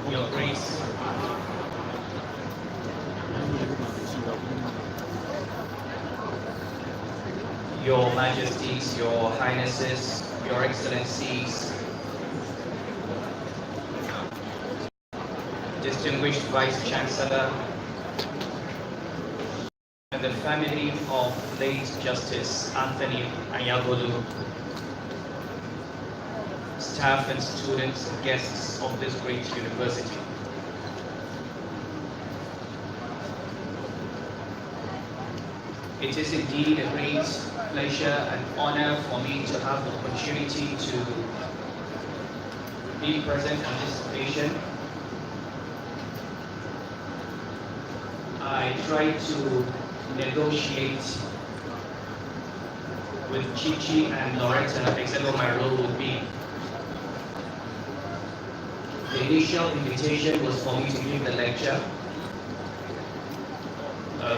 Your Grace, Your Majesties, Your Highnesses, Your Excellencies, distinguished Vice Chancellor, and the family of late Justice Anthony Aniagolu, staff and students and guests of this great university. It is indeed a great pleasure and honor for me to have the opportunity to be present on this occasion. I tried to negotiate with Chichi and Loretta exactly what my role would be. The initial invitation was for me to give the lecture,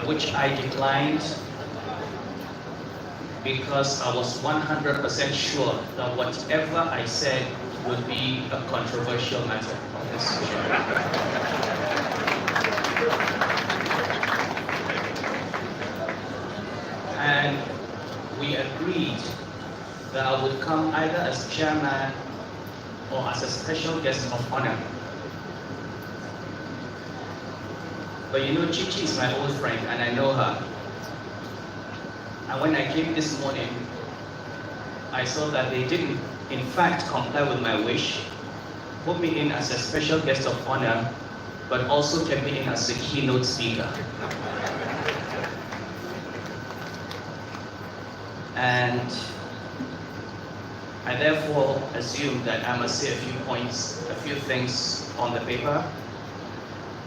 which I declined because I was 100% sure that whatever I said would be a controversial matter on this issue. And we agreed that I would come either as chairman or as a special guest of honor. But you know, Chichi is my old friend and I know her. And when I came this morning, I saw that they didn't, in fact, comply with my wish, put me in as a special guest of honor, but also kept me in as a keynote speaker. And I therefore assumed that I must say a few points, a few things on the paper,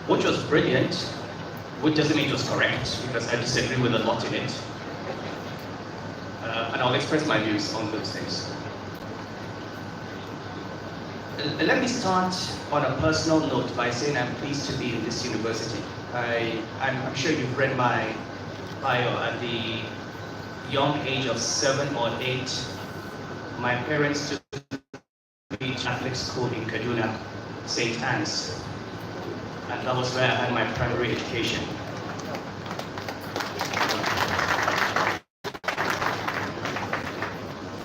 which was brilliant, which doesn't mean it was correct, because I disagree with a lot in it. And I'll express my views on those things. Let me start on a personal note by saying I'm pleased to be in this university. I'm sure you've read my bio. At the young age of 7 or 8, my parents took me to Catholic school in Kaduna, St. Anne's, and that was where I had my primary education.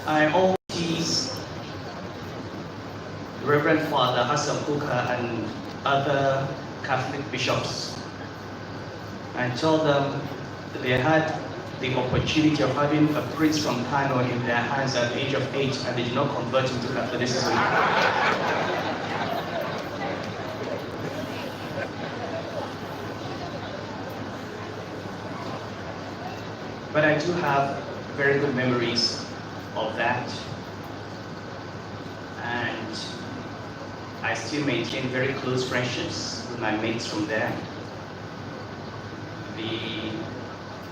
I always tease Reverend Father Hassan Kuka and other Catholic bishops and tell them that they had the opportunity of having a priest from Kano in their hands at the age of 8 and they did not convert him to Catholicism. But I do have very good memories of that, and I still maintain very close friendships with my mates from there. The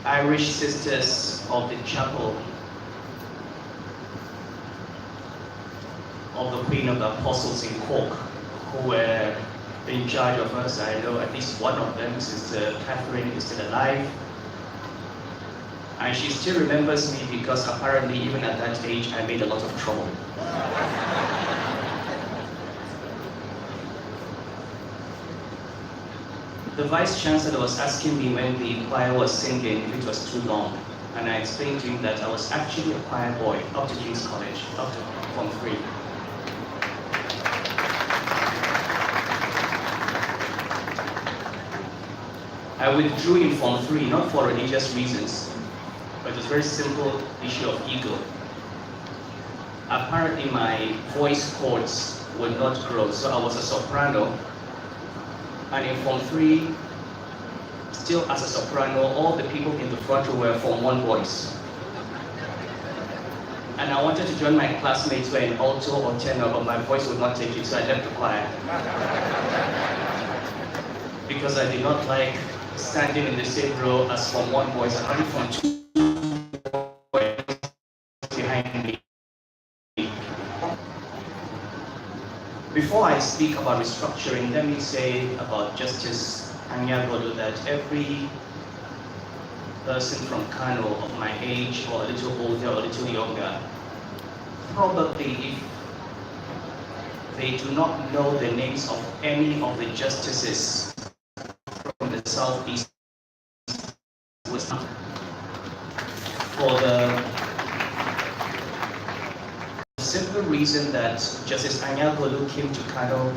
Irish sisters of the chapel of the Queen of the Apostles in Cork, who were in charge of us, I know at least one of them, Sister Catherine, is still alive. And she still remembers me because apparently even at that age I made a lot of trouble. The Vice Chancellor was asking me when the choir was singing if it was too long. And I explained to him that I was actually a choir boy up to King's College, up to Form 3. I withdrew in Form 3, not for religious reasons, but it was a very simple issue of ego. Apparently my voice cords would not grow, so I was a soprano. And in Form 3, still as a soprano, all the people in the front row were Form 1 boys. And I wanted to join my classmates who were in alto or tenor, but my voice would not take it, so I left the choir. Because I did not like standing in the same row as Form 1 boys and only Form 2 behind me. Before I speak about restructuring, let me say about Justice Aniagolu that every person from Kano of my age, or a little older or a little younger, probably if they do not know the names of any of the justices from the Southeast for the simple reason that Justice Aniagolu came to Kano,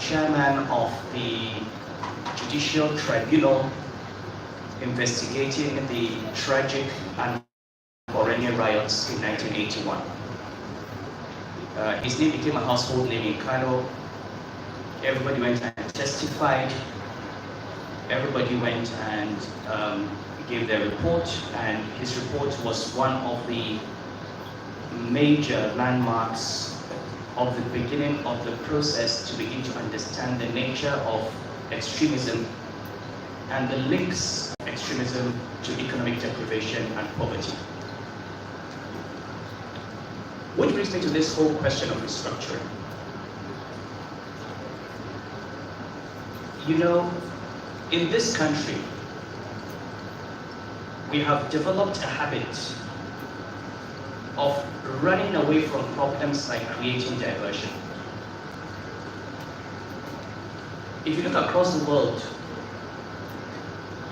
chairman of the Judicial Tribunal investigating the tragic and Orania riots in 1981. His name became a household name in Kano. Everybody went and testified. Everybody went and gave their report, and his report was one of the major landmarks of the beginning of the process to begin to understand the nature of extremism and the links of extremism to economic deprivation and poverty. Which brings me to this whole question of restructuring. You know, in this country, we have developed a habit of running away from problems by creating diversion. If you look across the world,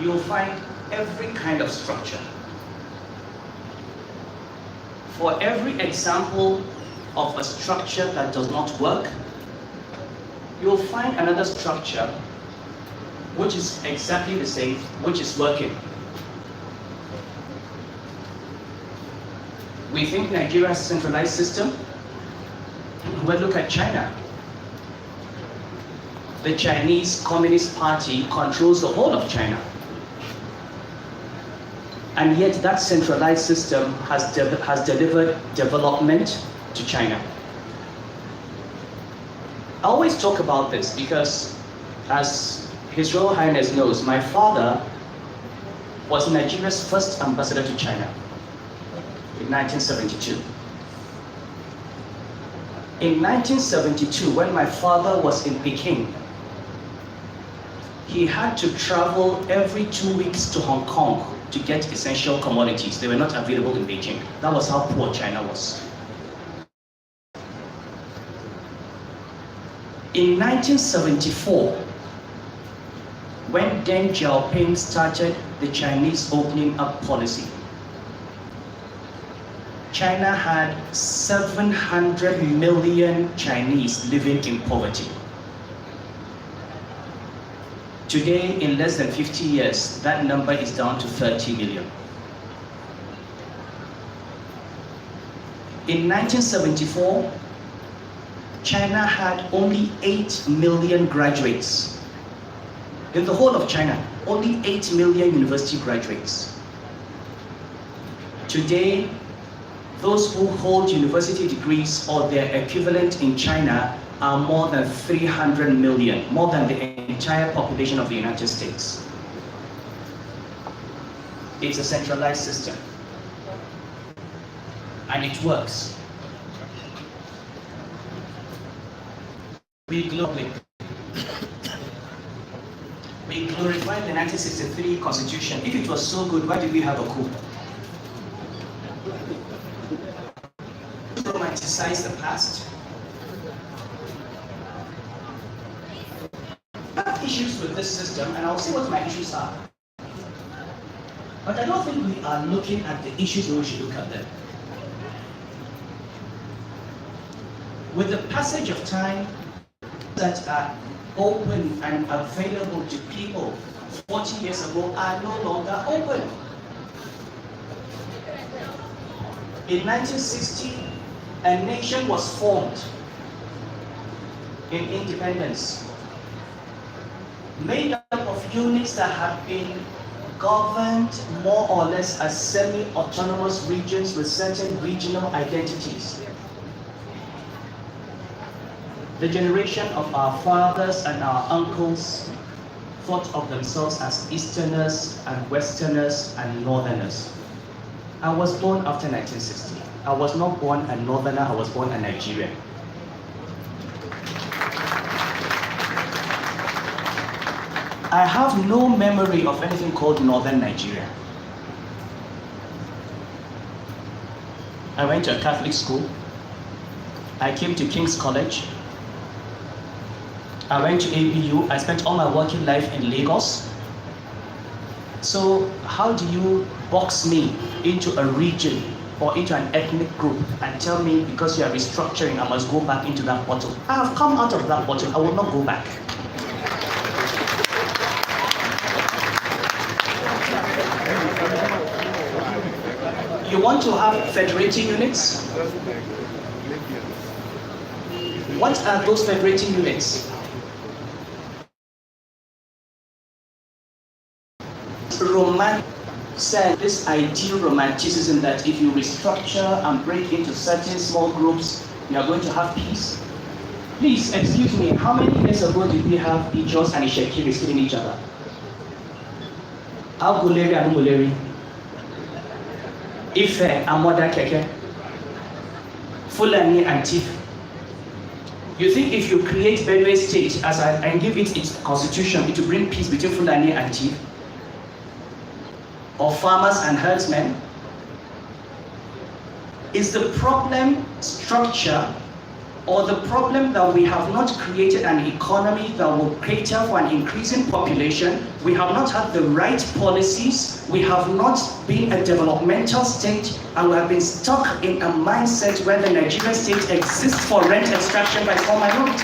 you will find every kind of structure. For every example of a structure that does not work, you will find another structure which is exactly the same, which is working. We think Nigeria has a centralized system. Well, look at China. The Chinese Communist Party controls the whole of China. And yet that centralized system has delivered development to China. I always talk about this because, as His Royal Highness knows, my father was Nigeria's first ambassador to China in 1972. In 1972, when my father was in Peking, he had to travel every 2 weeks to Hong Kong to get essential commodities. They were not available in Beijing. That was how poor China was. In 1974, when Deng Xiaoping started the Chinese opening up policy, China had 700 million Chinese living in poverty. Today, in less than 50 years, that number is down to 30 million. In 1974, China had only 8 million graduates. In the whole of China, only 8 million university graduates. Today, those who hold university degrees or their equivalent in China are more than 300 million, more than the entire population of the United States. It's a centralized system, and it works. We glorified the 1963 Constitution. If it was so good, why did we have a coup? Romanticize the past. I have issues with this system, and I'll say what my issues are. But I don't think we are looking at the issues when we should look at them. With the passage of time, that are open and available to people 40 years ago are no longer open. In 1960, a nation was formed in independence, made up of units that have been governed more or less as semi-autonomous regions with certain regional identities. The generation of our fathers and our uncles thought of themselves as Easterners and Westerners and Northerners. I was born after 1960. I was not born a Northerner, I was born a Nigerian. I have no memory of anything called Northern Nigeria. I went to a Catholic school. I came to King's College. I went to ABU. I spent all my working life in Lagos. So how do you box me into a region or into an ethnic group and tell me because you are restructuring, I must go back into that bottle? I have come out of that bottle. I will not go back. You want to have federating units? What are those federating units? Said this ideal romanticism that if you restructure and break into certain small groups, you are going to have peace. Please, excuse me, how many years ago did we have Ijos and Ishekiris killing each other? Aguleri and Umuleri, Ife and Moda Keke, Fulani and Tif. You think if you create Benue State and give it its constitution, it will bring peace between Fulani and Tif? Or farmers and herdsmen? Is the problem structure, or the problem that we have not created an economy that will cater for an increasing population? We have not had the right policies, we have not been a developmental state, and we have been stuck in a mindset where the Nigerian state exists for rent extraction by small minority.